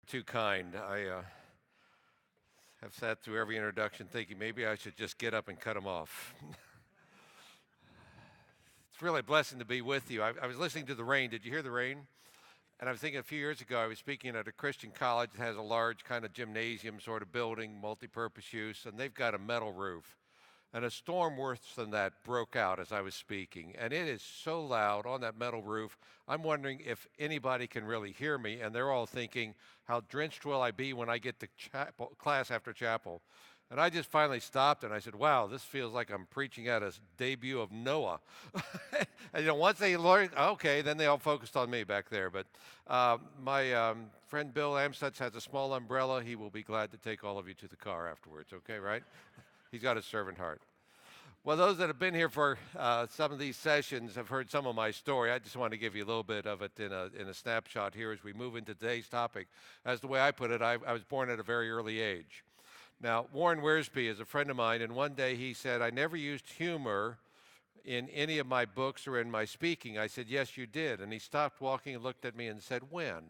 Too kind. I have sat through every introduction thinking maybe I should just get up and cut them off. It's really a blessing to be with you. I was listening to the rain. Did you hear the rain? And I was thinking a few years ago, I was speaking at a Christian college that has a large kind of gymnasium sort of building, multi-purpose use, and they've got a metal roof. And a storm worse than that broke out as I was speaking. And it is so loud on that metal roof. I'm wondering if anybody can really hear me. And they're all thinking, how drenched will I be when I get to chapel, class after chapel? And I just finally stopped and I said, wow, this feels like I'm preaching at a debut of Noah. And once they learned, okay, then they all focused on me back there. But my friend Bill Amstutz has a small umbrella. He will be glad to take all of you to the car afterwards, okay, right? He's got a servant heart. Well, those that have been here for some of these sessions have heard some of my story. I just want to give you a little bit of it in a snapshot here as we move into today's topic. As the way I put it, I was born at a very early age. Now, Warren Wiersbe is a friend of mine, and one day he said, I never used humor in any of my books or in my speaking. I said, yes, you did. And he stopped walking and looked at me and said, when?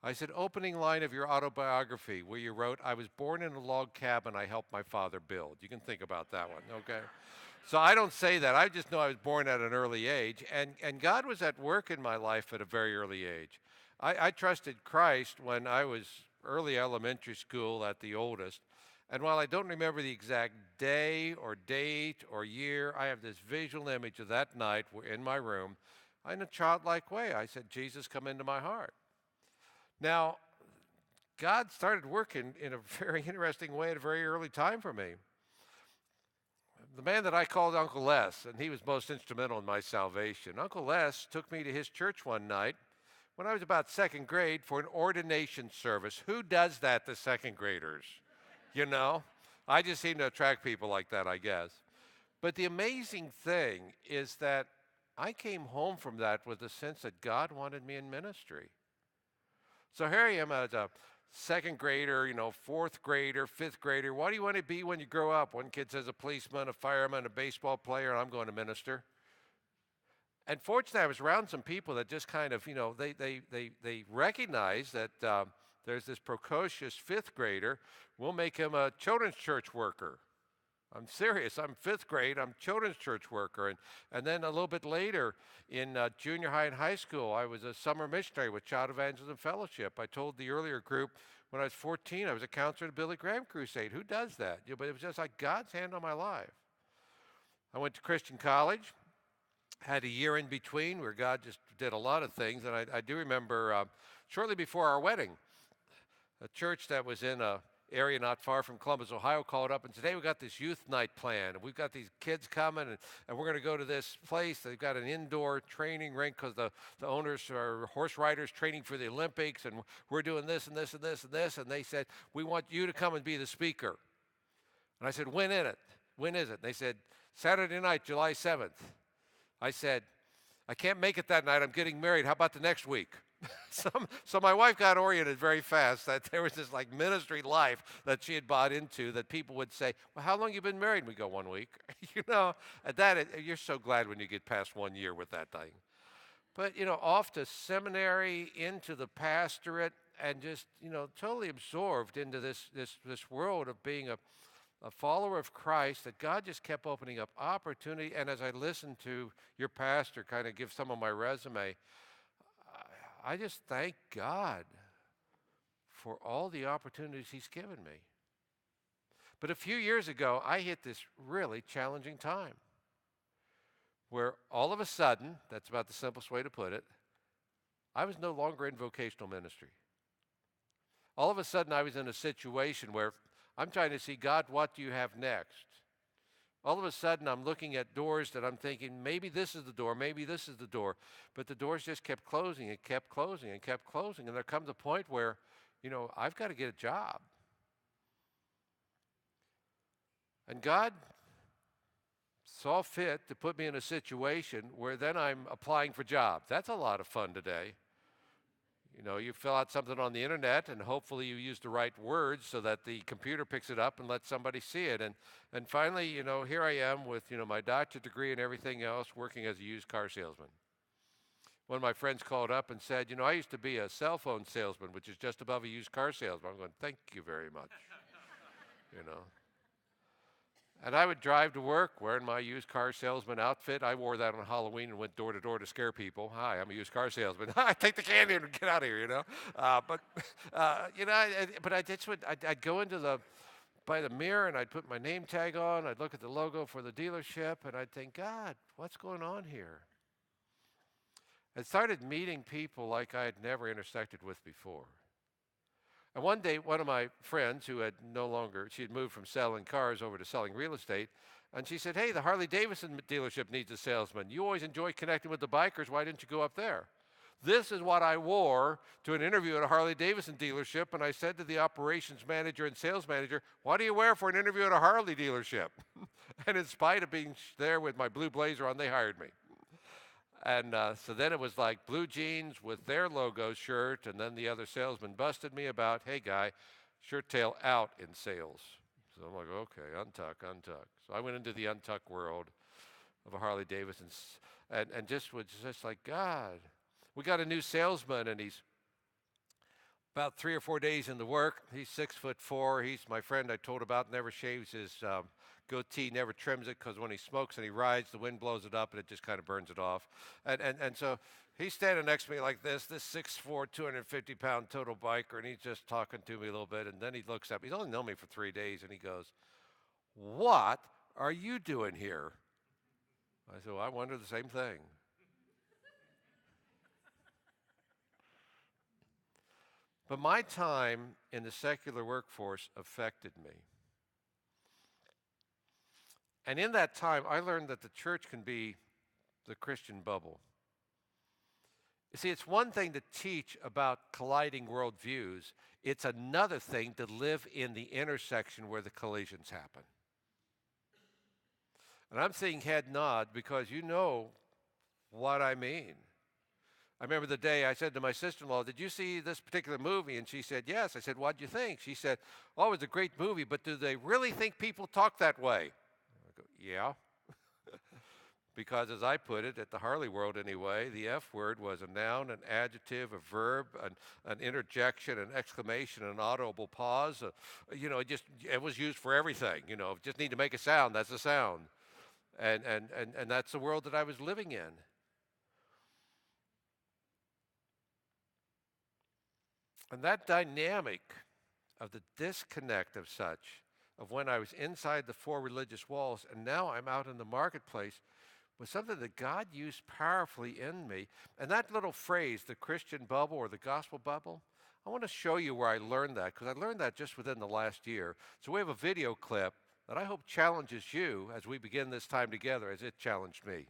I said, opening line of your autobiography where you wrote, I was born in a log cabin I helped my father build. You can think about that one, okay? So I don't say that. I just know I was born at an early age, and God was at work in my life at a very early age. I trusted Christ when I was early elementary school at the oldest, and while I don't remember the exact day or date or year, I have this visual image of that night in my room. In a childlike way, I said, Jesus, come into my heart. Now, God started working in a very interesting way at a very early time for me. The man that I called Uncle Les, and he was most instrumental in my salvation. Uncle Les took me to his church one night when I was about second grade for an ordination service. Who does that to second graders? You know? I just seem to attract people like that, I guess. But the amazing thing is that I came home from that with a sense that God wanted me in ministry. So here I am as a second grader, fourth grader, fifth grader. What do you want to be when you grow up? One kid says a policeman, a fireman, a baseball player, and I'm going to minister. And fortunately, I was around some people that just kind of, they recognize that there's this precocious fifth grader. We'll make him a children's church worker. I'm serious. I'm fifth grade. I'm children's church worker. And then a little bit later in junior high and high school, I was a summer missionary with Child Evangelism Fellowship. I told the earlier group when I was 14, I was a counselor at the Billy Graham Crusade. Who does that? But it was just like God's hand on my life. I went to Christian college, had a year in between where God just did a lot of things. And I do remember shortly before our wedding, a church that was in a area not far from Columbus, Ohio, called up and said, hey, we've got this youth night planned. We've got these kids coming, and we're going to go to this place. They've got an indoor training rink because the owners are horse riders training for the Olympics, and we're doing this and this and this and this. And they said, we want you to come and be the speaker. And I said, when is it? When is it? And they said, Saturday night, July 7th. I said, I can't make it that night. I'm getting married. How about the next week? So my wife got oriented very fast that there was this like ministry life that she had bought into that people would say, well, how long have you been married? And we go, 1 week. At that, you're so glad when you get past 1 year with that thing. But, off to seminary, into the pastorate, and just, totally absorbed into this world of being a follower of Christ, that God just kept opening up opportunity. And as I listened to your pastor kind of give some of my resume, I just thank God for all the opportunities he's given me. But a few years ago, I hit this really challenging time where all of a sudden, that's about the simplest way to put it, I was no longer in vocational ministry. All of a sudden, I was in a situation where I'm trying to see, God, what do you have next? All of a sudden, I'm looking at doors that I'm thinking, maybe this is the door, maybe this is the door. But the doors just kept closing and kept closing and kept closing. And there comes a point where, I've got to get a job. And God saw fit to put me in a situation where then I'm applying for jobs. That's a lot of fun today. You fill out something on the internet, and hopefully you use the right words so that the computer picks it up and lets somebody see it. And finally, here I am with, my doctorate degree and everything else, working as a used car salesman. One of my friends called up and said, I used to be a cell phone salesman, which is just above a used car salesman. I'm going, thank you very much, you know. And I would drive to work wearing my used car salesman outfit. I wore that on Halloween and went door to door to scare people. Hi, I'm a used car salesman. I take the candy and get out of here. But but I just would. I'd go into by the mirror and I'd put my name tag on. I'd look at the logo for the dealership and I'd think, God, what's going on here? I started meeting people like I had never intersected with before. And one day, one of my friends who had she had moved from selling cars over to selling real estate, and she said, hey, the Harley Davidson dealership needs a salesman. You always enjoy connecting with the bikers. Why didn't you go up there? This is what I wore to an interview at a Harley Davidson dealership, and I said to the operations manager and sales manager, what do you wear for an interview at a Harley dealership? And in spite of being there with my blue blazer on, they hired me. And so then it was like blue jeans with their logo shirt, and then the other salesman busted me about, hey, guy, shirt tail out in sales. So I'm like, okay, untuck, untuck. So I went into the untuck world of a Harley Davidson and just was just like, God. We got a new salesman, and he's about 3 or 4 days into work. He's 6'4". He's my friend I told about, never shaves his goatee, never trims it, because when he smokes and he rides, the wind blows it up and it just kind of burns it off. And so he's standing next to me like this 6'4", 250-pound total biker, and he's just talking to me a little bit. And then he looks up. He's only known me for 3 days, and he goes, what are you doing here? I said, well, I wonder the same thing. But my time in the secular workforce affected me. And in that time, I learned that the church can be the Christian bubble. You see, it's one thing to teach about colliding worldviews. It's another thing to live in the intersection where the collisions happen. And I'm saying head nod because you know what I mean. I remember the day I said to my sister-in-law, did you see this particular movie? And she said, yes. I said, what'd you think? She said, oh, it was a great movie, but do they really think people talk that way? I go, yeah. Because as I put it, at the Harley world anyway, the F word was a noun, an adjective, a verb, an interjection, an exclamation, an audible pause. It was used for everything. Just need to make a sound, that's a sound. And that's the world that I was living in. And that dynamic of the disconnect of when I was inside the 4 religious walls and now I'm out in the marketplace, was something that God used powerfully in me. And that little phrase, the Christian bubble or the gospel bubble, I want to show you where I learned that, because I learned that just within the last year. So we have a video clip that I hope challenges you as we begin this time together as it challenged me.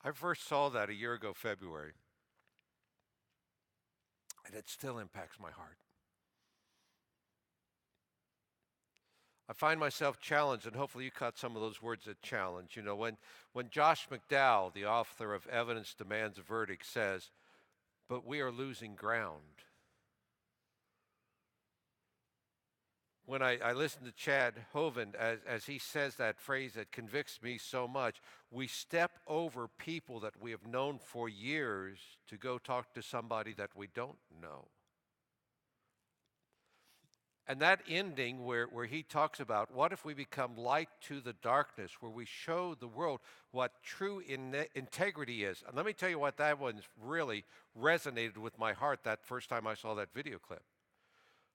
I first saw that a year ago, February, and it still impacts my heart. I find myself challenged, and hopefully you caught some of those words at challenge. You know, when Josh McDowell, the author of Evidence Demands a Verdict, says, but we are losing ground. When I listen to Chad Hovind as he says that phrase that convicts me so much, we step over people that we have known for years to go talk to somebody that we don't know. And that ending where he talks about what if we become light to the darkness, where we show the world what true integrity is. And let me tell you what, that one's really resonated with my heart that first time I saw that video clip.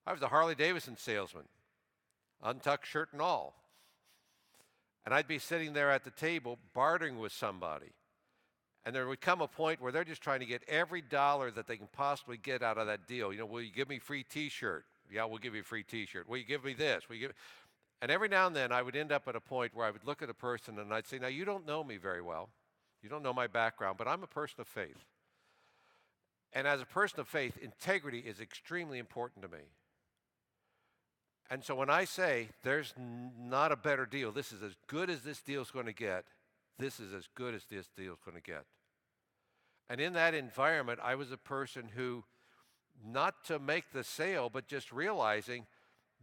I was a Harley Davidson salesman, untucked shirt and all. And I'd be sitting there at the table bartering with somebody. And there would come a point where they're just trying to get every dollar that they can possibly get out of that deal. You know, will you give me a free t-shirt? Yeah, we'll give you a free t-shirt. Will you give me this? Will you give... And every now and then I would end up at a point where I would look at a person and I'd say, now you don't know me very well. You don't know my background, but I'm a person of faith. And as a person of faith, integrity is extremely important to me. And so when I say there's not a better deal, this is as good as this deal's going to get, this is as good as this deal's going to get. And in that environment, I was a person who, not to make the sale, but just realizing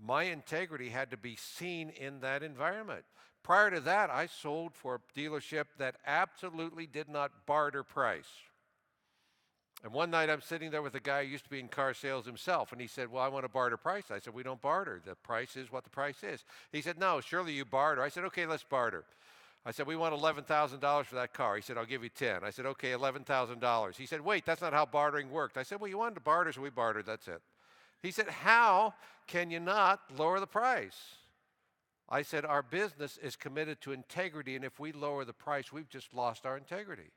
my integrity had to be seen in that environment. Prior to that, I sold for a dealership that absolutely did not barter price. And one night I'm sitting there with a guy who used to be in car sales himself, and he said, well, I want to barter price. I said, we don't barter. The price is what the price is. He said, no, surely you barter. I said, okay, let's barter. I said, we want $11,000 for that car. He said, I'll give you 10. I said, okay, $11,000. He said, wait, that's not how bartering worked. I said, well, you wanted to barter, so we bartered, that's it. He said, how can you not lower the price? I said, our business is committed to integrity, and if we lower the price, we've just lost our integrity.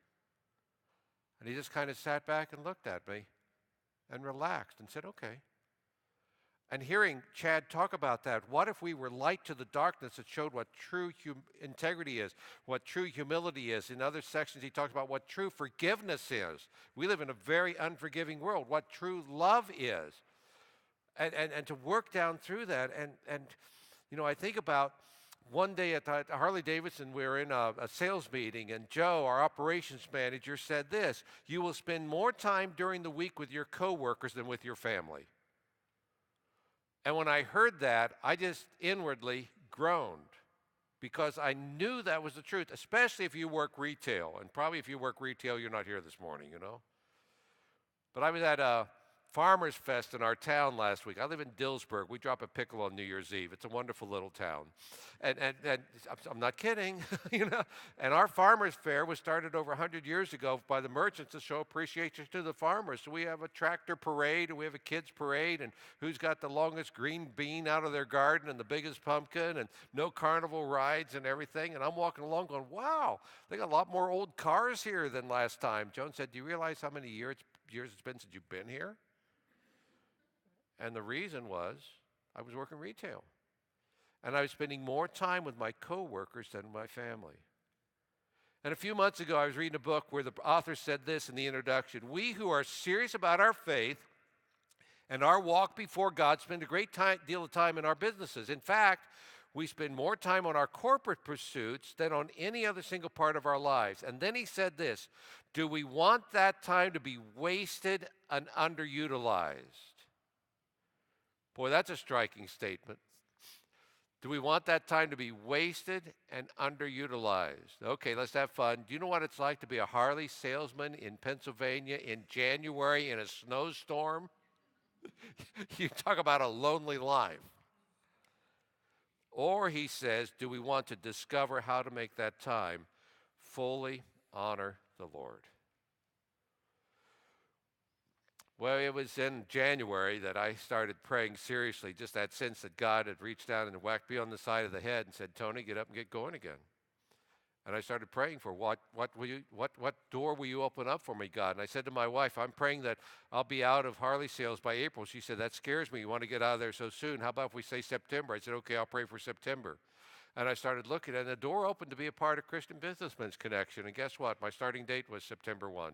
And he just kind of sat back and looked at me and relaxed and said, okay. And hearing Chad talk about that, what if we were light to the darkness that showed what true integrity is, what true humility is? In other sections, he talks about what true forgiveness is. We live in a very unforgiving world, what true love is. And to work down through that. And you know, I think about one day at Harley Davidson, we were in a sales meeting, and Joe, our operations manager, said this: you will spend more time during the week with your coworkers than with your family. And when I heard that, I just inwardly groaned, because I knew that was the truth, especially if you work retail. And probably if you work retail, you're not here this morning, you know. But I was at a Farmers Fest in our town last week. I live in Dillsburg. We drop a pickle on New Year's Eve. It's a wonderful little town. And I'm not kidding, you know. And our Farmers Fair was started over 100 years ago by the merchants to show appreciation to the farmers. So we have a tractor parade, and we have a kids parade, and who's got the longest green bean out of their garden and the biggest pumpkin, and no carnival rides and everything. And I'm walking along going, wow, they got a lot more old cars here than last time. Joan said, do you realize how many years it's been since you've been here? And the reason was I was working retail. And I was spending more time with my coworkers than my family. And a few months ago, I was reading a book where the author said this in the introduction: we who are serious about our faith and our walk before God spend a great deal of time in our businesses. In fact, we spend more time on our corporate pursuits than on any other single part of our lives. And then he said this: do we want that time to be wasted and underutilized? Boy, that's a striking statement. Do we want that time to be wasted and underutilized? Okay, let's have fun. Do you know what it's like to be a Harley salesman in Pennsylvania in January in a snowstorm? You talk about a lonely life. Or he says, do we want to discover how to make that time fully honor the Lord? Well, it was in January that I started praying seriously, just that sense that God had reached down and whacked me on the side of the head and said, Tony, get up and get going again. And I started praying for what door will you open up for me, God? And I said to my wife, I'm praying that I'll be out of Harley sales by April. She said, that scares me. You want to get out of there so soon. How about if we say September? I said, okay, I'll pray for September. And I started looking, and the door opened to be a part of Christian Businessmen's Connection. And guess what? My starting date was September 1.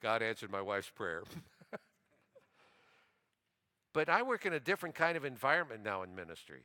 God answered my wife's prayer. But I work in a different kind of environment now in ministry.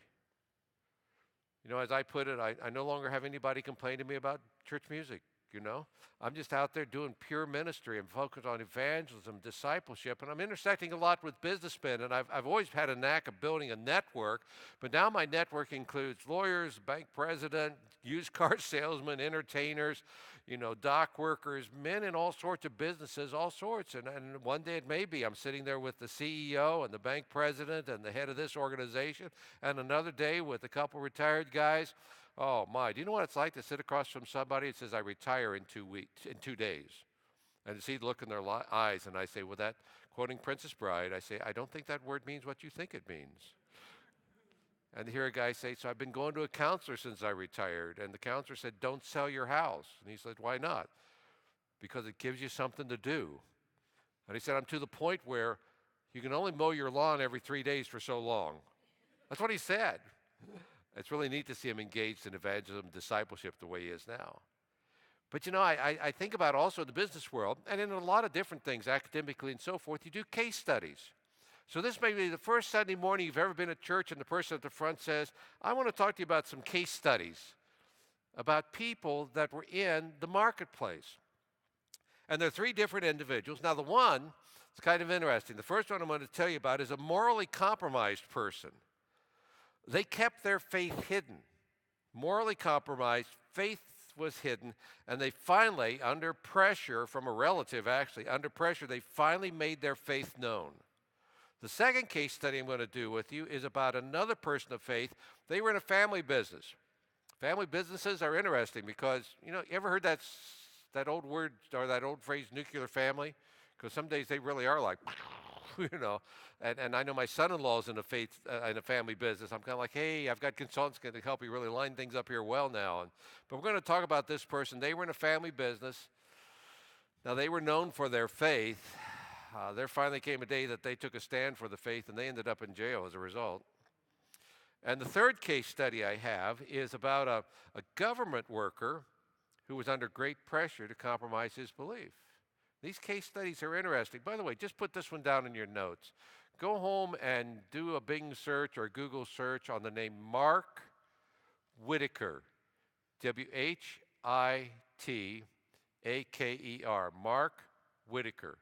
You know, as I put it, I no longer have anybody complain to me about church music, you know. I'm just out there doing pure ministry. I'm focused on evangelism, discipleship, and I'm intersecting a lot with businessmen. And I've always had a knack of building a network, but now my network includes lawyers, bank president, used car salesmen, entertainers, you know, dock workers, men in all sorts of businesses, all sorts. And one day it may be I'm sitting there with the CEO and the bank president and the head of this organization, and another day with a couple retired guys. Oh my, do you know what it's like to sit across from somebody that says, I retire in 2 weeks, in 2 days? And to see the look in their eyes, and I say, well, that, quoting Princess Bride, I say, I don't think that word means what you think it means. And to hear a guy say, so I've been going to a counselor since I retired. And the counselor said, don't sell your house. And he said, why not? Because it gives you something to do. And he said, I'm to the point where you can only mow your lawn every 3 days for so long. That's what he said. It's really neat to see him engaged in evangelism, discipleship the way he is now. But you know, I think about also the business world, and in a lot of different things, academically and so forth, you do case studies. So this may be the first Sunday morning you've ever been at church and the person at the front says, I want to talk to you about some case studies about people that were in the marketplace. And there are three different individuals. Now the one, it's kind of interesting. The first one I'm going to tell you about is a morally compromised person. They kept their faith hidden. Morally compromised, faith was hidden, and they finally, under pressure from a relative actually, under pressure, they finally made their faith known. The second case study I'm going to do with you is about another person of faith. They were in a family business. Family businesses are interesting because, you know, you ever heard that old word or that old phrase, nuclear family? Because some days they really are like, you know. And I know my son-in-law's in a family business. I'm kind of like, hey, I've got consultants going to help you really line things up here well now. But we're going to talk about this person. They were in a family business. Now, they were known for their faith. There finally came a day that they took a stand for the faith, and they ended up in jail as a result. And the third case study I have is about a government worker who was under great pressure to compromise his belief. These case studies are interesting. By the way, just put this one down in your notes. Go home and do a Bing search or Google search on the name Mark Whitaker, Whitaker, Mark Whitaker.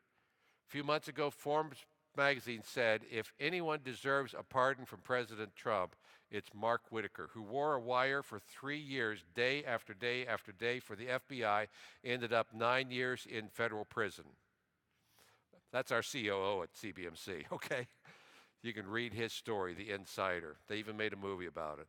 A few months ago, Forbes magazine said, if anyone deserves a pardon from President Trump, it's Mark Whitaker, who wore a wire for 3 years, day after day after day for the FBI, ended up 9 years in federal prison. That's our COO at CBMC, okay? You can read his story, The Insider. They even made a movie about it.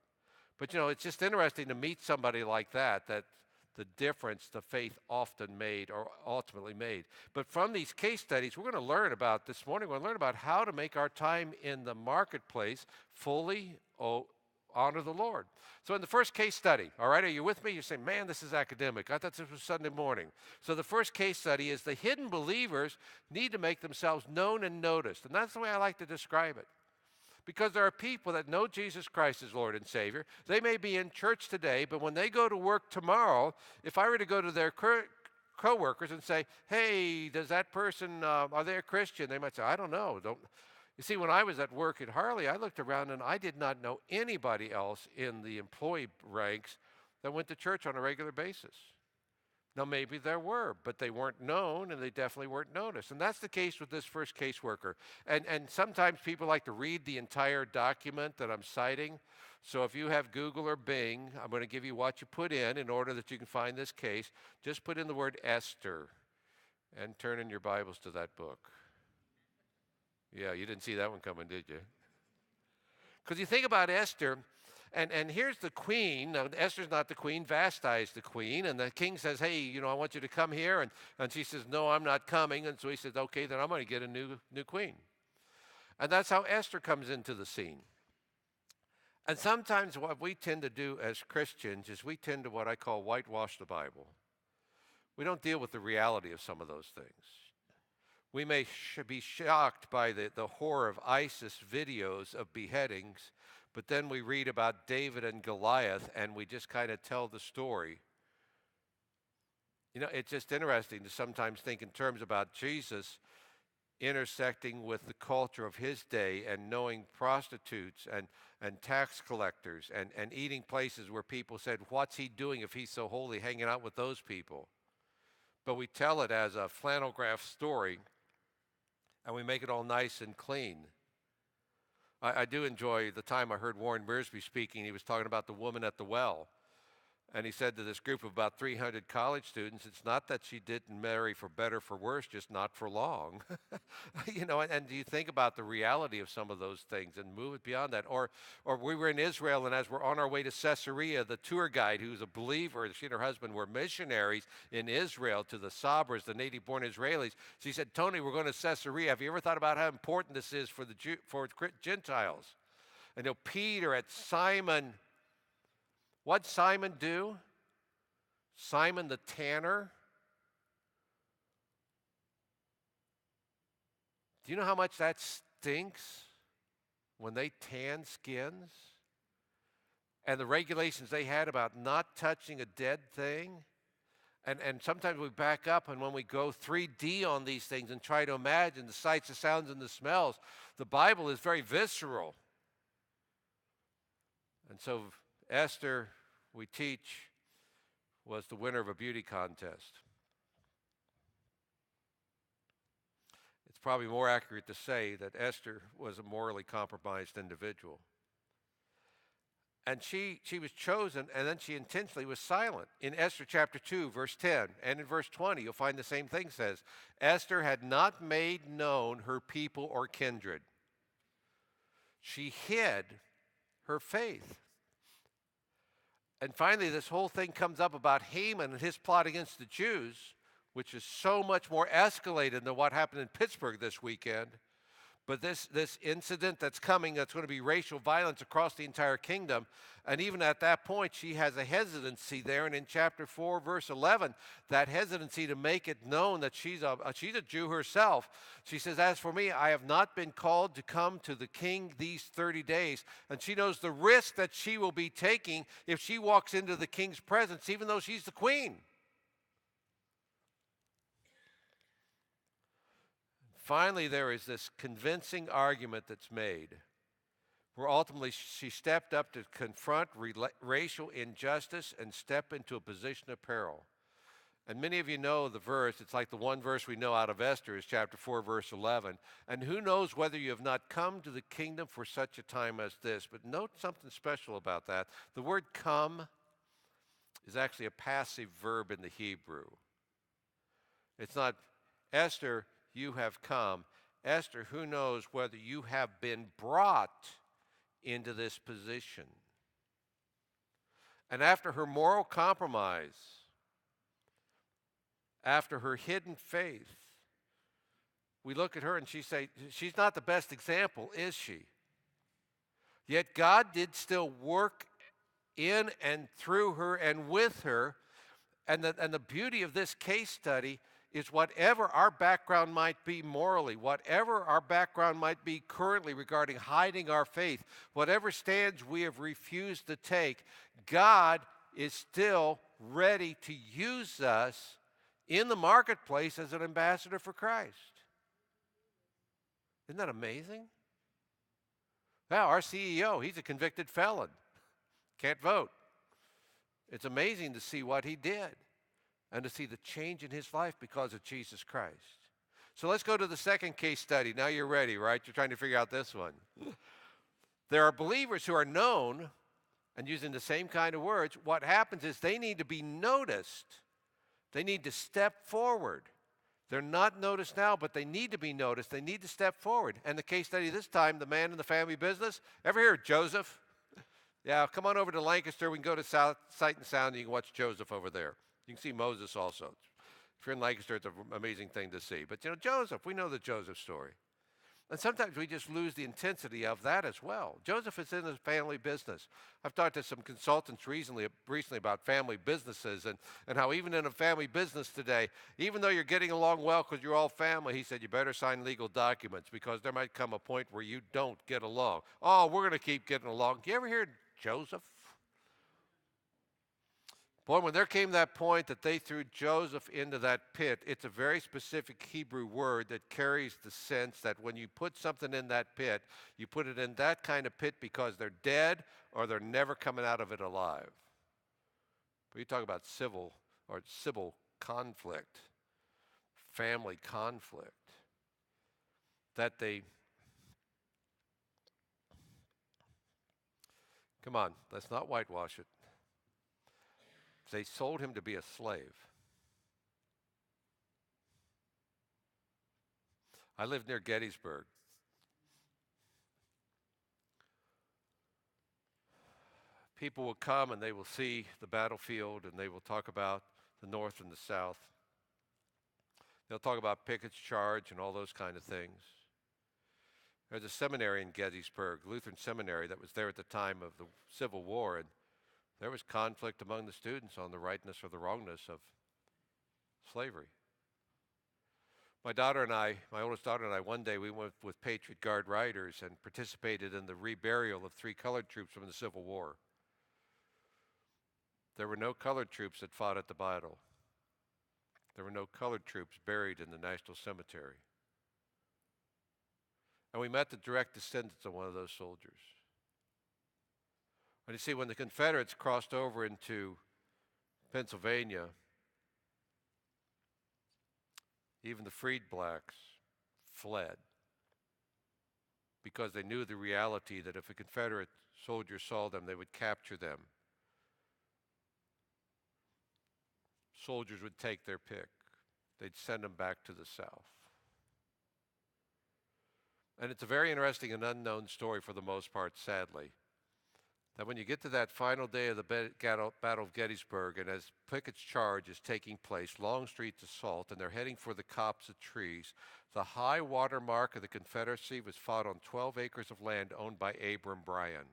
But you know, it's just interesting to meet somebody like that the difference the faith often made or ultimately made. But from these case studies, we're going to learn about this morning, we're going to learn about how to make our time in the marketplace fully honor the Lord. So in the first case study, all right, are you with me? You're saying, man, this is academic. I thought this was Sunday morning. So the first case study is the hidden believers need to make themselves known and noticed. And that's the way I like to describe it. Because there are people that know Jesus Christ as Lord and Savior. They may be in church today, but when they go to work tomorrow, if I were to go to their co-workers and say, hey, does that person, are they a Christian? They might say, I don't know. You see, when I was at work at Harley, I looked around and I did not know anybody else in the employee ranks that went to church on a regular basis. Now, maybe there were, but they weren't known and they definitely weren't noticed. And that's the case with this first caseworker. And sometimes people like to read the entire document that I'm citing. So if you have Google or Bing, I'm going to give you what you put in order that you can find this case. Just put in the word Esther and turn in your Bibles to that book. Yeah, you didn't see that one coming, did you? Because you think about Esther, and here's the queen. Now, Esther's not the queen. Vashti is the queen. And the king says, hey, you know, I want you to come here. And she says, no, I'm not coming. And so he says, okay, then I'm going to get a new queen. And that's how Esther comes into the scene. And sometimes what we tend to do as Christians is we tend to what I call whitewash the Bible. We don't deal with the reality of some of those things. We may be shocked by the horror of ISIS videos of beheadings, But then we read about David and Goliath, and we just kind of tell the story. You know, it's just interesting to sometimes think in terms about Jesus intersecting with the culture of his day and knowing prostitutes and tax collectors and eating places where people said, what's he doing if he's so holy, hanging out with those people? But we tell it as a flannel graph story, and we make it all nice and clean. I do enjoy the time I heard Warren Wiersbe speaking. He was talking about the woman at the well. And he said to this group of about 300 college students, it's not that she didn't marry for better, for worse, just not for long. You know, and do you think about the reality of some of those things and move it beyond that? Or we were in Israel, and as we're on our way to Caesarea, the tour guide, who's a believer, she and her husband were missionaries in Israel to the Sabras, the native-born Israelis. She said, Tony, we're going to Caesarea. Have you ever thought about how important this is for the Gentiles? And you know, Peter at Simon. What'd Simon do? Simon the tanner. Do you know how much that stinks when they tan skins? And the regulations they had about not touching a dead thing? And sometimes we back up, and when we go 3D on these things and try to imagine the sights, the sounds, and the smells, the Bible is very visceral. And so Esther, we teach, was the winner of a beauty contest. It's probably more accurate to say that Esther was a morally compromised individual. And she was chosen, and then she intentionally was silent. In Esther chapter 2, verse 10, and in verse 20, you'll find the same thing says, Esther had not made known her people or kindred. She hid her faith. And finally, this whole thing comes up about Haman and his plot against the Jews, which is so much more escalated than what happened in Pittsburgh this weekend. But this incident that's coming, that's going to be racial violence across the entire kingdom. And even at that point, she has a hesitancy there. And in chapter 4, verse 11, that hesitancy to make it known that she's a Jew herself. She says, as for me, I have not been called to come to the king these 30 days. And she knows the risk that she will be taking if she walks into the king's presence, even though she's the queen. Finally, there is this convincing argument that's made where ultimately she stepped up to confront racial injustice and step into a position of peril. And many of you know the verse. It's like the one verse we know out of Esther is chapter 4, verse 11. And who knows whether you have not come to the kingdom for such a time as this. But note something special about that. The word come is actually a passive verb in the Hebrew. It's not, Esther, you have come. Esther, who knows whether you have been brought into this position. And after her moral compromise, after her hidden faith, we look at her and she say, she's not the best example, is she? Yet God did still work in and through her and with her. And the beauty of this case study is whatever our background might be morally, whatever our background might be currently regarding hiding our faith, whatever stands we have refused to take, God is still ready to use us in the marketplace as an ambassador for Christ. Isn't that amazing? Now, our CEO, he's a convicted felon. Can't vote. It's amazing to see what he did and to see the change in his life because of Jesus Christ. So let's go to the second case study. Now you're ready, right? You're trying to figure out this one. There are believers who are known, and using the same kind of words, what happens is they need to be noticed. They need to step forward. They're not noticed now, but they need to be noticed. They need to step forward. And the case study this time, the man in the family business. Ever hear of Joseph? Yeah, come on over to Lancaster. We can go to Sight and Sound, and you can watch Joseph over there. You can see Moses also. If you're in Lancaster, it's an amazing thing to see. But, you know, Joseph, we know the Joseph story. And sometimes we just lose the intensity of that as well. Joseph is in his family business. I've talked to some consultants recently about family businesses and how even in a family business today, even though you're getting along well because you're all family, he said you better sign legal documents because there might come a point where you don't get along. Oh, we're going to keep getting along. Do you ever hear Joseph? Boy, when there came that point that they threw Joseph into that pit, it's a very specific Hebrew word that carries the sense that when you put something in that pit, you put it in that kind of pit because they're dead or they're never coming out of it alive. But you talk about civil conflict, family conflict, that they, come on, let's not whitewash it. They sold him to be a slave. I live near Gettysburg. People will come and they will see the battlefield and they will talk about the North and the South. They'll talk about Pickett's charge and all those kind of things. There's a seminary in Gettysburg, Lutheran seminary, that was there at the time of the Civil War, and there was conflict among the students on the rightness or the wrongness of slavery. My oldest daughter and I, one day we went with Patriot Guard riders and participated in the reburial of 3 colored troops from the Civil War. There were no colored troops that fought at the battle. There were no colored troops buried in the National Cemetery. And we met the direct descendants of one of those soldiers. And you see, when the Confederates crossed over into Pennsylvania, even the freed blacks fled because they knew the reality that if a Confederate soldier saw them, they would capture them. Soldiers would take their pick. They'd send them back to the South. And it's a very interesting and unknown story for the most part, sadly, that when you get to that final day of the Battle of Gettysburg, and as Pickett's charge is taking place, Longstreet's assault, and they're heading for the copse of trees, the high water mark of the Confederacy was fought on 12 acres of land owned by Abram Bryan.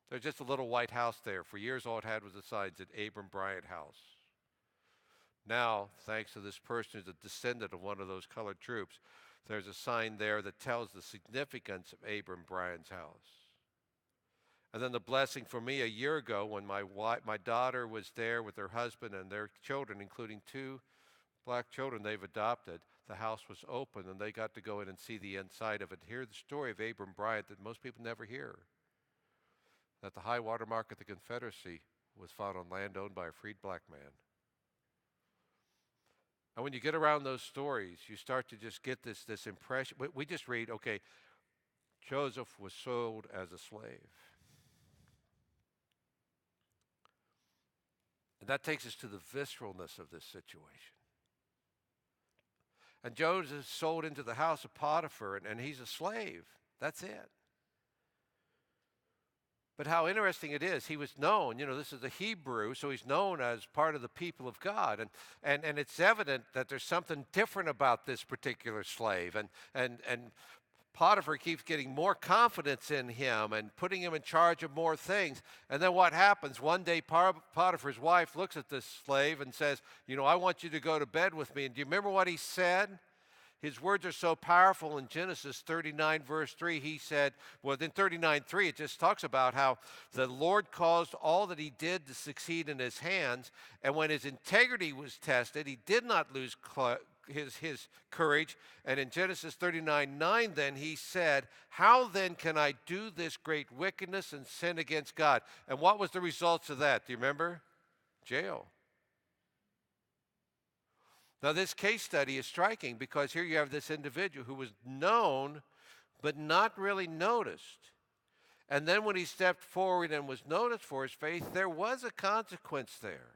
There's just a little white house there. For years, all it had was the signs at Abram Bryan House. Now, thanks to this person who's a descendant of one of those colored troops, there's a sign there that tells the significance of Abram Bryan's house. And then the blessing for me a year ago when my daughter was there with her husband and their children, including 2 black children they've adopted, the house was open and they got to go in and see the inside of it, hear the story of Abram Bryan that most people never hear. That the high water mark of the Confederacy was fought on land owned by a freed black man. And when you get around those stories, you start to just get this impression. We just read, okay, Joseph was sold as a slave. And that takes us to the visceralness of this situation. And Joseph is sold into the house of Potiphar, and he's a slave. That's it. But how interesting it is, he was known, this is a Hebrew, so he's known as part of the people of God. And it's evident that there's something different about this particular slave. And Potiphar keeps getting more confidence in him and putting him in charge of more things. And then what happens? One day Potiphar's wife looks at this slave and says, I want you to go to bed with me. And do you remember what he said? His words are so powerful in Genesis 39, verse 3. He said, in 39:3, it just talks about how the Lord caused all that he did to succeed in his hands. And when his integrity was tested, he did not lose his courage. And in Genesis 39:9, then he said, how then can I do this great wickedness and sin against God? And what was the results of that? Do you remember? Jail. Now, this case study is striking because here you have this individual who was known but not really noticed. And then when he stepped forward and was noticed for his faith, there was a consequence there.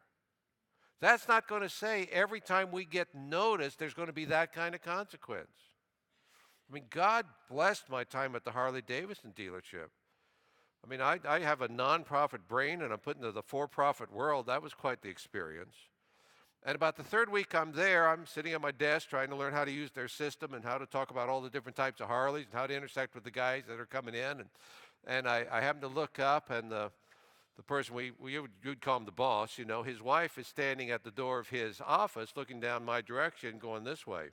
That's not going to say every time we get noticed, there's going to be that kind of consequence. I mean, God blessed my time at the Harley-Davidson dealership. I mean, I have a nonprofit brain and I'm put into the for-profit world. That was quite the experience. And about the third week I'm there, I'm sitting at my desk trying to learn how to use their system and how to talk about all the different types of Harleys and how to intersect with the guys that are coming in. And I happen to look up, and the person you'd call him the boss, his wife is standing at the door of his office looking down my direction going this way.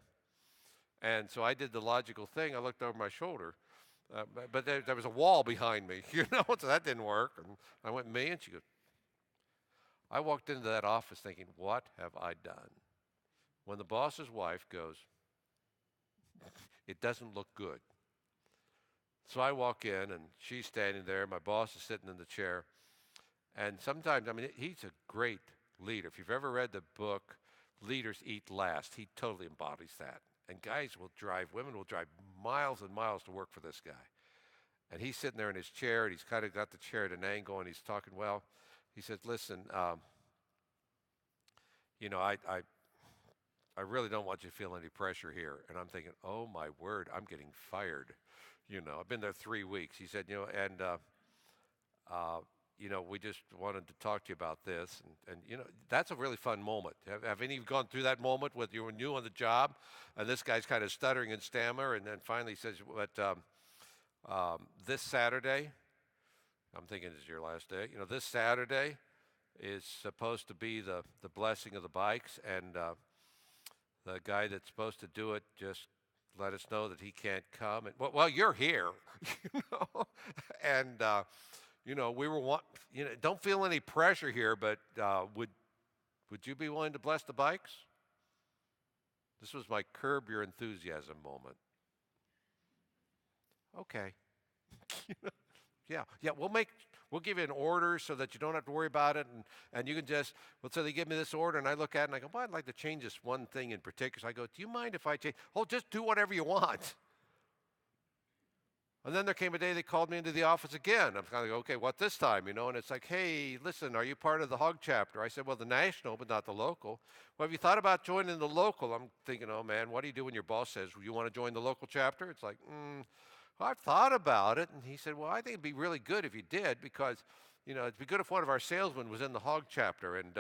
And so I did the logical thing. I looked over my shoulder. But there was a wall behind me, so that didn't work. And I went, me? And she goes, I walked into that office thinking, what have I done? When the boss's wife goes, it doesn't look good. So I walk in, and she's standing there. My boss is sitting in the chair. And sometimes, he's a great leader. If you've ever read the book, Leaders Eat Last, he totally embodies that. And women will drive miles and miles to work for this guy. And he's sitting there in his chair, and he's kind of got the chair at an angle, and he's talking, well, he says, listen, I really don't want you to feel any pressure here. And I'm thinking, oh, my word, I'm getting fired. I've been there 3 weeks. He said, we just wanted to talk to you about this. And that's a really fun moment. Have any of you gone through that moment with you were new on the job, and this guy's kind of stuttering and stammer, and then finally says, this Saturday, I'm thinking this is your last day, this Saturday is supposed to be the blessing of the bikes, and the guy that's supposed to do it just let us know that he can't come. And well, you're here, and we were don't feel any pressure here, but would you be willing to bless the bikes? This was my curb your enthusiasm moment. Okay. Yeah, we'll give you an order so that you don't have to worry about it, and you can so they give me this order, and I look at it, and I go, well, I'd like to change this one thing in particular. So I go, do you mind if I change? Oh, just do whatever you want. And then there came a day they called me into the office again. I'm kind of like, okay, what this time, And it's like, hey, listen, are you part of the hog chapter? I said, well, the national, but not the local. Well, have you thought about joining the local? I'm thinking, oh, man, what do you do when your boss says, you want to join the local chapter? It's like, I've thought about it. And he said, well, I think it'd be really good if you did, because, it'd be good if one of our salesmen was in the hog chapter. And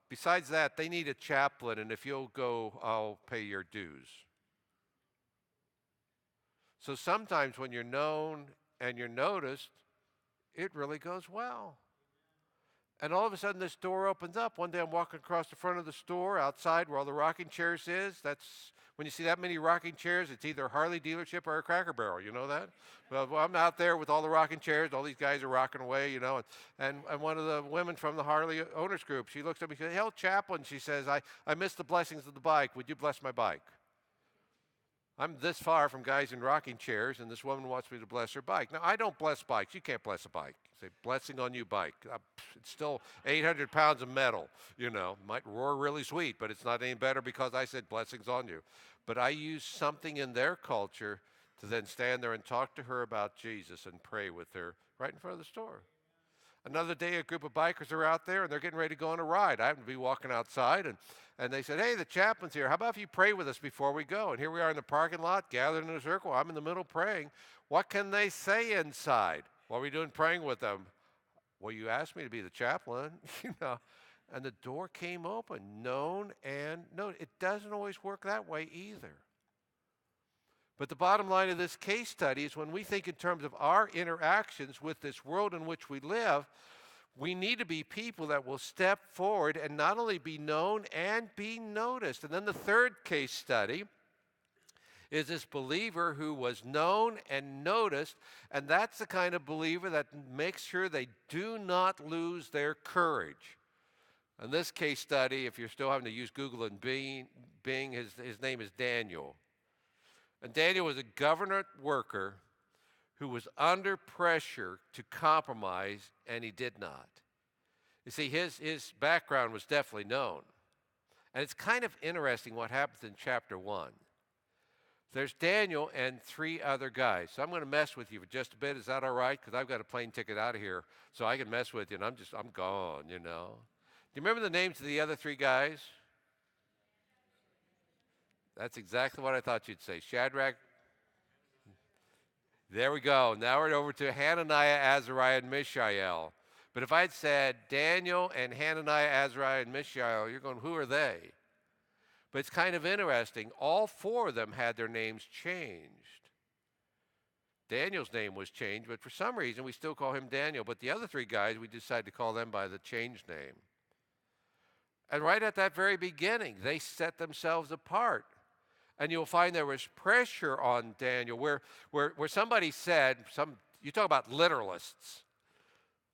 besides that, they need a chaplain, and if you'll go, I'll pay your dues. So sometimes when you're known and you're noticed, it really goes well. And all of a sudden this door opens up. One day I'm walking across the front of the store outside where all the rocking chairs is. That's when you see that many rocking chairs, it's either a Harley dealership or a Cracker Barrel. You know that? Well, I'm out there with all the rocking chairs. All these guys are rocking away, And one of the women from the Harley owners group, she looks at me and says, "Hell, chaplain," she says, I missed the blessings of the bike. Would you bless my bike? I'm this far from guys in rocking chairs, and this woman wants me to bless her bike. Now, I don't bless bikes. You can't bless a bike. Say, blessing on you, bike. It's still 800 pounds of metal, Might roar really sweet, but it's not any better because I said blessings on you. But I use something in their culture to then stand there and talk to her about Jesus and pray with her right in front of the store. Another day, a group of bikers are out there, and they're getting ready to go on a ride. I happen to be walking outside, and they said, hey, the chaplain's here. How about if you pray with us before we go? And here we are in the parking lot, gathered in a circle. I'm in the middle praying. What can they say inside? What are we doing praying with them? Well, you asked me to be the chaplain, And the door came open, known and known. It doesn't always work that way either. But the bottom line of this case study is when we think in terms of our interactions with this world in which we live, we need to be people that will step forward and not only be known and be noticed. And then the third case study is this believer who was known and noticed, and that's the kind of believer that makes sure they do not lose their courage. In this case study, if you're still having to use Google and Bing, his name is Daniel. And Daniel was a government worker who was under pressure to compromise, and he did not. You see, his background was definitely known. And it's kind of interesting what happens in chapter 1. There's Daniel and 3 other guys. So I'm going to mess with you for just a bit. Is that all right? Because I've got a plane ticket out of here, so I can mess with you, and I'm gone, Do you remember the names of the other 3 guys? That's exactly what I thought you'd say. Shadrach. There we go. Now we're over to Hananiah, Azariah, and Mishael. But if I'd said Daniel and Hananiah, Azariah, and Mishael, you're going, who are they? But it's kind of interesting. All four of them had their names changed. Daniel's name was changed, but for some reason we still call him Daniel. But the other three guys, we decided to call them by the changed name. And right at that very beginning, they set themselves apart. And you'll find there was pressure on Daniel where somebody said, you talk about literalists.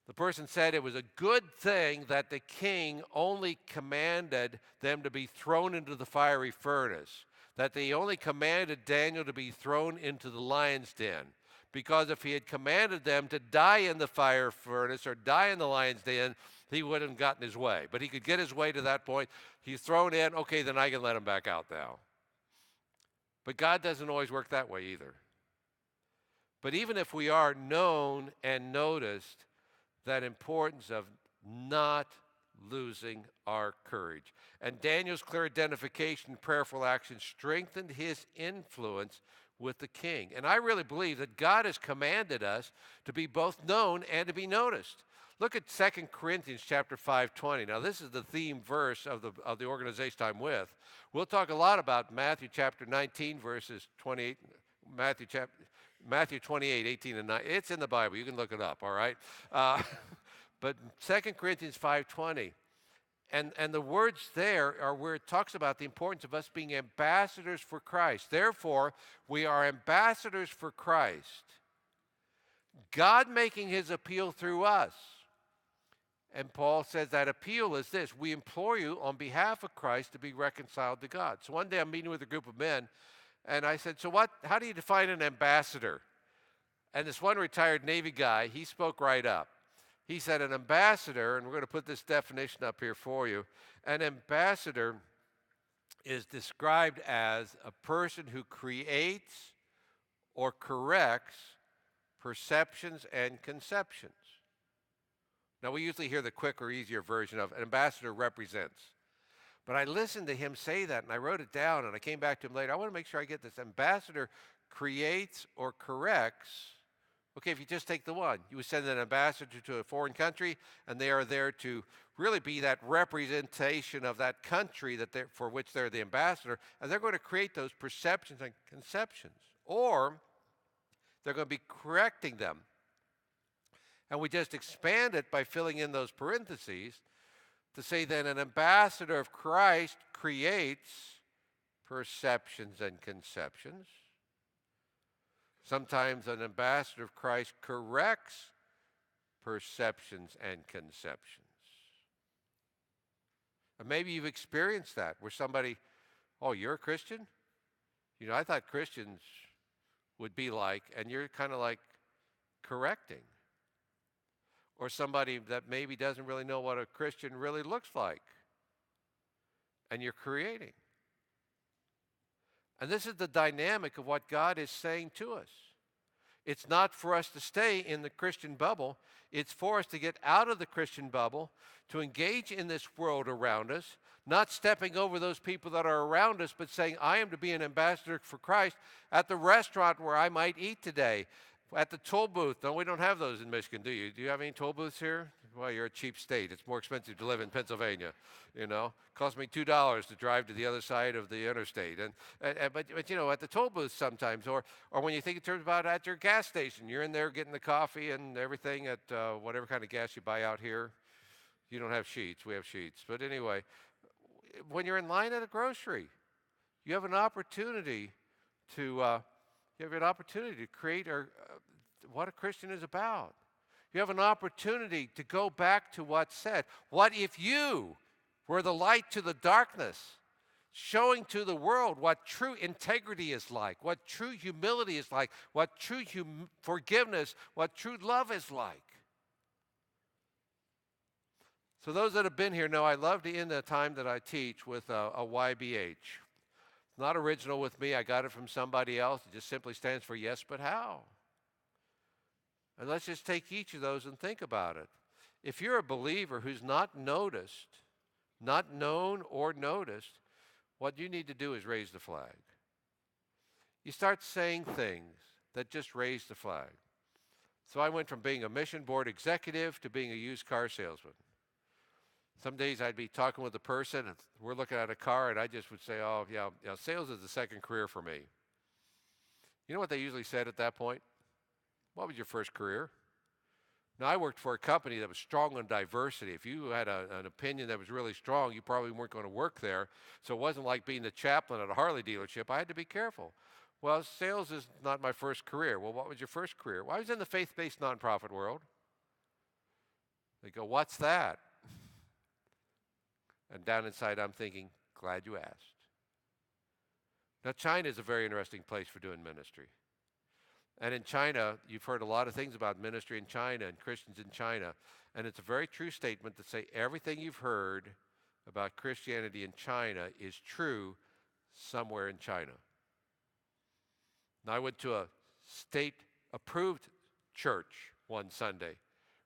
The person said it was a good thing that the king only commanded them to be thrown into the fiery furnace, that he only commanded Daniel to be thrown into the lion's den. Because if he had commanded them to die in the fire furnace or die in the lion's den, he wouldn't have gotten his way. But he could get his way to that point. He's thrown in, okay, then I can let him back out now. But God doesn't always work that way either. But even if we are known and noticed, that importance of not losing our courage. And Daniel's clear identification and prayerful action strengthened his influence with the king. And I really believe that God has commanded us to be both known and to be noticed. Look at 2 Corinthians chapter 5:20. Now this is the theme verse of the organization I'm with. We'll talk a lot about Matthew chapter 19 verses 28, Matthew 28, 18 and 9. It's in the Bible. You can look it up, all right? But 2 Corinthians 5:20. And the words there are where it talks about the importance of us being ambassadors for Christ. Therefore, we are ambassadors for Christ. God making his appeal through us. And Paul says that appeal is this: we implore you on behalf of Christ to be reconciled to God. So one day I'm meeting with a group of men, and I said, so how do you define an ambassador? And this one retired Navy guy, he spoke right up. He said an ambassador, and we're going to put this definition up here for you, an ambassador is described as a person who creates or corrects perceptions and conceptions. Now, we usually hear the quicker, easier version of an ambassador represents. But I listened to him say that, and I wrote it down, and I came back to him later. I want to make sure I get this. Ambassador creates or corrects. Okay, if you just take the one, you would send an ambassador to a foreign country, and they are there to really be that representation of that country for which they're the ambassador, and they're going to create those perceptions and conceptions. Or they're going to be correcting them. And we just expand it by filling in those parentheses to say that an ambassador of Christ creates perceptions and conceptions. Sometimes an ambassador of Christ corrects perceptions and conceptions. And maybe you've experienced that where somebody, oh, you're a Christian? You know, I thought Christians would be like, and you're kind of like correcting. Or somebody that maybe doesn't really know what a Christian really looks like, and you're creating. And this is the dynamic of what God is saying to us. It's not for us to stay in the Christian bubble. It's for us to get out of the Christian bubble, to engage in this world around us, not stepping over those people that are around us, but saying, I am to be an ambassador for Christ at the restaurant where I might eat today, at the toll booth. No, we don't have those in Michigan, do you? Do you have any toll booths here? Well, you're a cheap state. It's more expensive to live in Pennsylvania, you know. Cost me $2 to drive to the other side of the interstate. But you know, at the toll booth sometimes, or when you think in terms about at your gas station, you're in there getting the coffee and everything at whatever kind of gas you buy out here. You don't have sheets. We have sheets. But anyway, when you're in line at a grocery, you have an opportunity to create what a Christian is about. You have an opportunity to go back to what's said. What if you were the light to the darkness, showing to the world what true integrity is like, what true humility is like, what true forgiveness, what true love is like? So those that have been here know I love to end the time that I teach with a YBH. It's not original with me. I got it from somebody else. It just simply stands for yes, but how? And let's just take each of those and think about it. If you're a believer who's not noticed, not known or noticed, what you need to do is raise the flag. You start saying things that just raise the flag. So I went from being a mission board executive to being a used car salesman. Some days I'd be talking with a person, and we're looking at a car, and I just would say, oh, yeah, yeah, sales is the second career for me. You know what they usually said at that point? What was your first career? Now, I worked for a company that was strong on diversity. If you had an opinion that was really strong, you probably weren't going to work there. So it wasn't like being the chaplain at a Harley dealership. I had to be careful. Well, sales is not my first career. Well, what was your first career? Well, I was in the faith-based nonprofit world. They go, what's that? And down inside, I'm thinking, glad you asked. Now, China is a very interesting place for doing ministry. And in China, you've heard a lot of things about ministry in China and Christians in China. And it's a very true statement to say everything you've heard about Christianity in China is true somewhere in China. Now, I went to a state-approved church one Sunday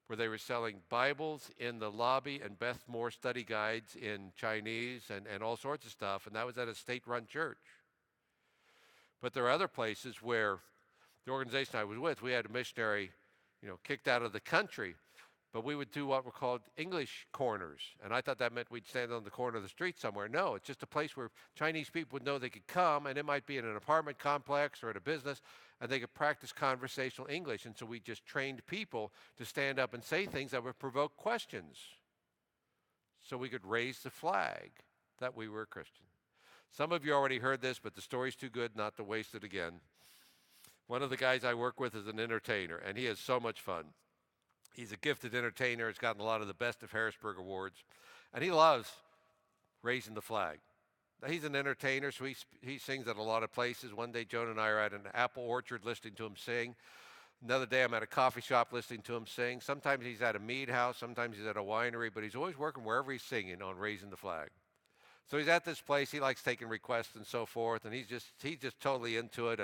where they were selling Bibles in the lobby and Beth Moore study guides in Chinese and all sorts of stuff. And that was at a state-run church. But there are other places where the organization I was with, we had a missionary, kicked out of the country, but we would do what were called English corners. And I thought that meant we'd stand on the corner of the street somewhere. No, it's just a place where Chinese people would know they could come, and it might be in an apartment complex or at a business, and they could practice conversational English. And so we just trained people to stand up and say things that would provoke questions so we could raise the flag that we were a Christian. Some of you already heard this, but the story's too good not to waste it again. One of the guys I work with is an entertainer, and he has so much fun. He's a gifted entertainer. He's gotten a lot of the Best of Harrisburg awards, and he loves raising the flag. Now, he's an entertainer, so he sings at a lot of places. One day, Joan and I are at an apple orchard listening to him sing. Another day, I'm at a coffee shop listening to him sing. Sometimes he's at a mead house. Sometimes he's at a winery, but he's always working wherever he's singing on raising the flag. So he's at this place. He likes taking requests and so forth, and he's just totally into it.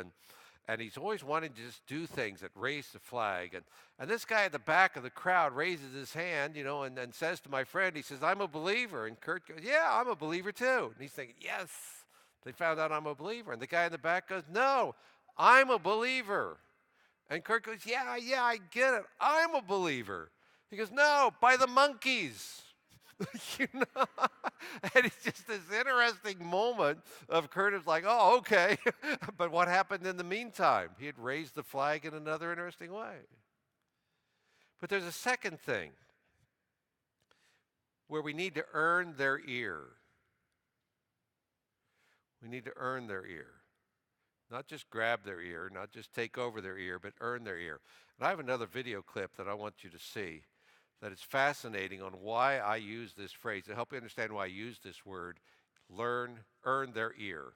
And he's always wanting to just do things that raise the flag. And this guy at the back of the crowd raises his hand, and says to my friend, he says, I'm a believer. And Kurt goes, yeah, I'm a believer too. And he's thinking, yes, they found out I'm a believer. And the guy in the back goes, no, I'm a believer. And Kurt goes, yeah, I get it. I'm a believer. He goes, no, by the monkeys. And it's just this interesting moment of Curtis like, oh, okay. But what happened in the meantime? He had raised the flag in another interesting way. But there's a second thing where we need to earn their ear. We need to earn their ear. Not just grab their ear, not just take over their ear, but earn their ear. And I have another video clip that I want you to see that is fascinating on why I use this phrase, to help you understand why I use this word, earn their ear.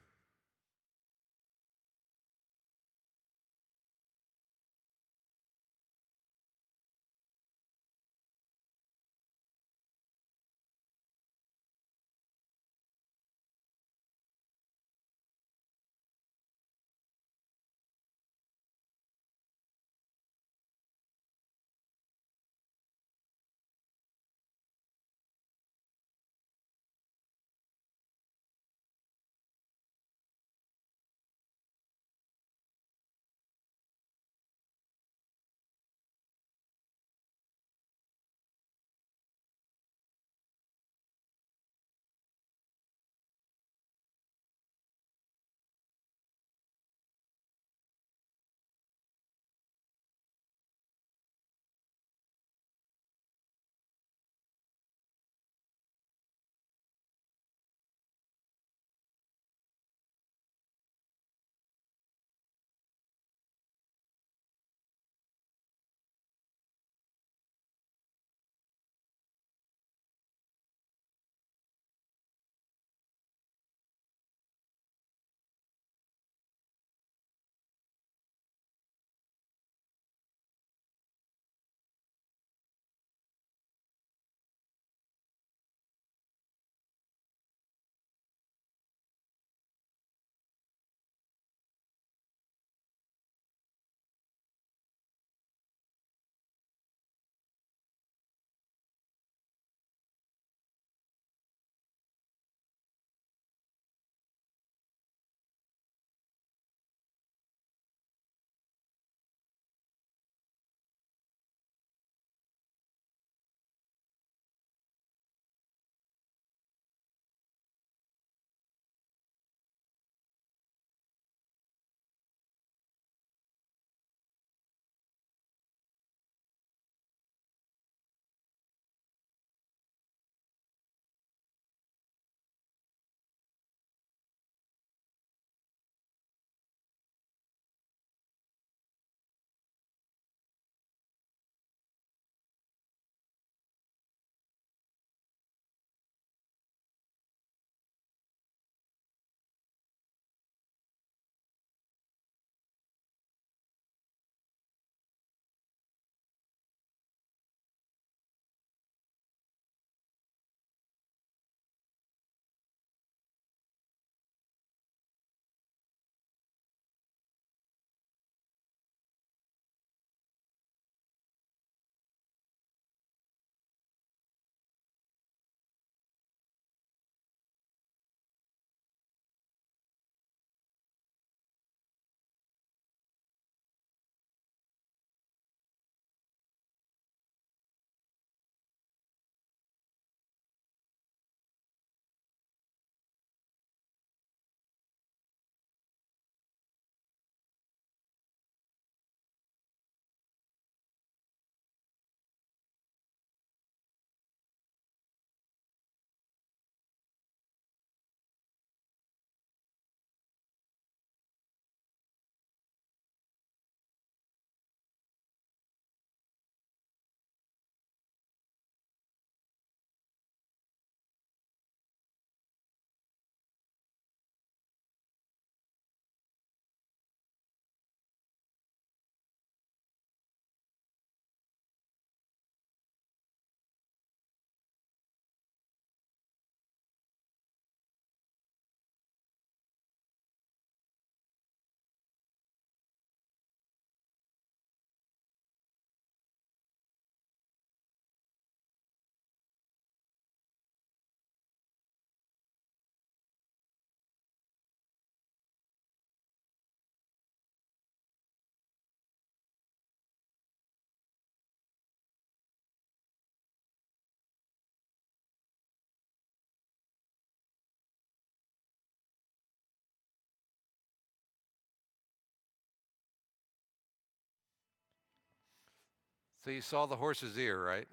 So you saw the horse's ear, right?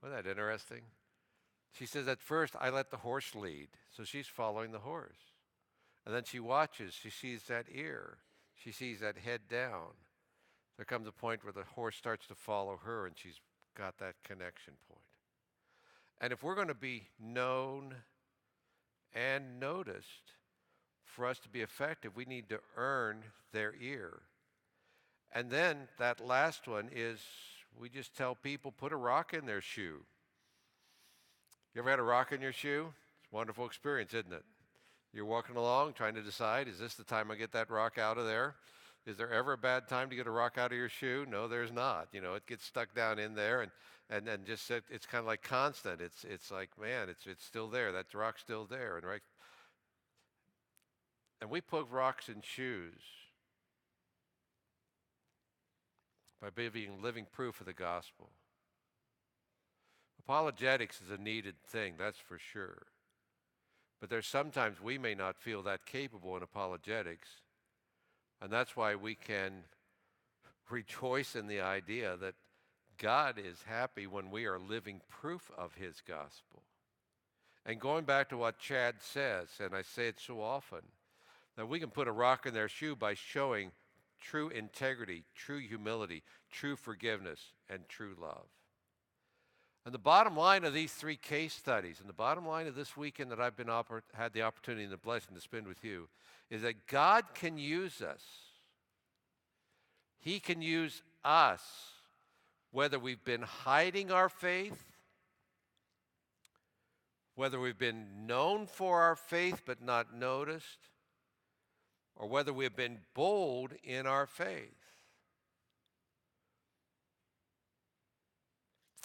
Wasn't that interesting? She says, at first, I let the horse lead. So she's following the horse. And then she watches. She sees that ear. She sees that head down. There comes a point where the horse starts to follow her, and she's got that connection point. And if we're going to be known and noticed, for us to be effective, we need to earn their ear. And then that last one is we just tell people, put a rock in their shoe. You ever had a rock in your shoe? It's a wonderful experience, isn't it? You're walking along trying to decide, is this the time I get that rock out of there? Is there ever a bad time to get a rock out of your shoe? No, there's not. You know, it gets stuck down in there, and then just it's kind of like constant. It's like, man, it's still there. That rock's still there, and right. And we put rocks in shoes by being living proof of the gospel. Apologetics is a needed thing, that's for sure. But there's sometimes we may not feel that capable in apologetics, and that's why we can rejoice in the idea that God is happy when we are living proof of his gospel. And going back to what Chad says, and I say it so often, that we can put a rock in their shoe by showing true integrity, true humility, true forgiveness, and true love. And the bottom line of these three case studies, and the bottom line of this weekend that I've had the opportunity and the blessing to spend with you, is that God can use us. He can use us, whether we've been hiding our faith, whether we've been known for our faith but not noticed, or whether we've been bold in our faith.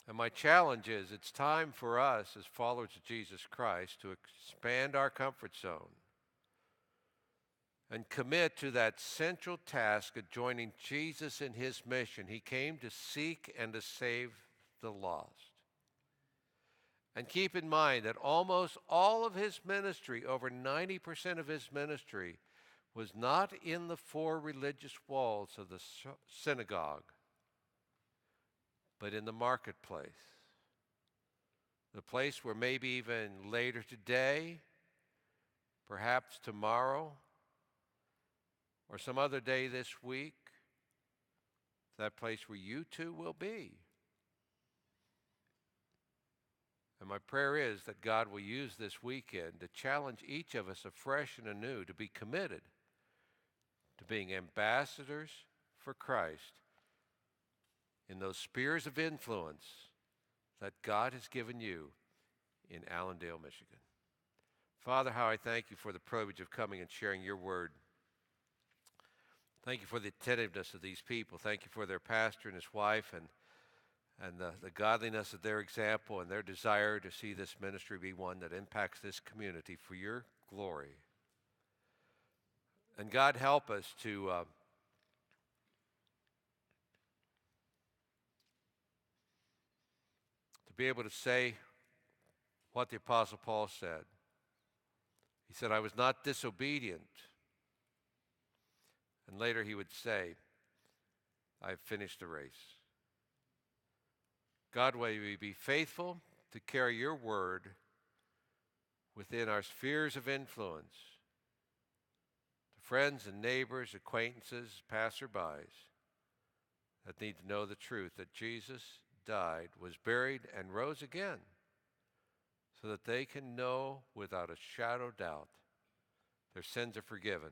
And my challenge is it's time for us as followers of Jesus Christ to expand our comfort zone and commit to that central task of joining Jesus in his mission. He came to seek and to save the lost. And keep in mind that almost all of his ministry, over 90% of his ministry, was not in the four religious walls of the synagogue, but in the marketplace. The place where maybe even later today, perhaps tomorrow, or some other day this week, that place where you too will be. And my prayer is that God will use this weekend to challenge each of us afresh and anew to be committed to being ambassadors for Christ in those spheres of influence that God has given you in Allendale, Michigan. Father, how I thank you for the privilege of coming and sharing your word. Thank you for the attentiveness of these people. Thank you for their pastor and his wife and the godliness of their example and their desire to see this ministry be one that impacts this community for your glory. And God, help us to be able to say what the Apostle Paul said. He said, I was not disobedient. And later he would say, I have finished the race. God, may we be faithful to carry your word within our spheres of influence to friends and neighbors, acquaintances, passerbys that need to know the truth that Jesus died, was buried, and rose again so that they can know without a shadow of doubt their sins are forgiven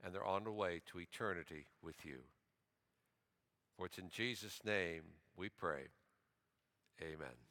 and they're on the way to eternity with you. For it's in Jesus' name we pray. Amen.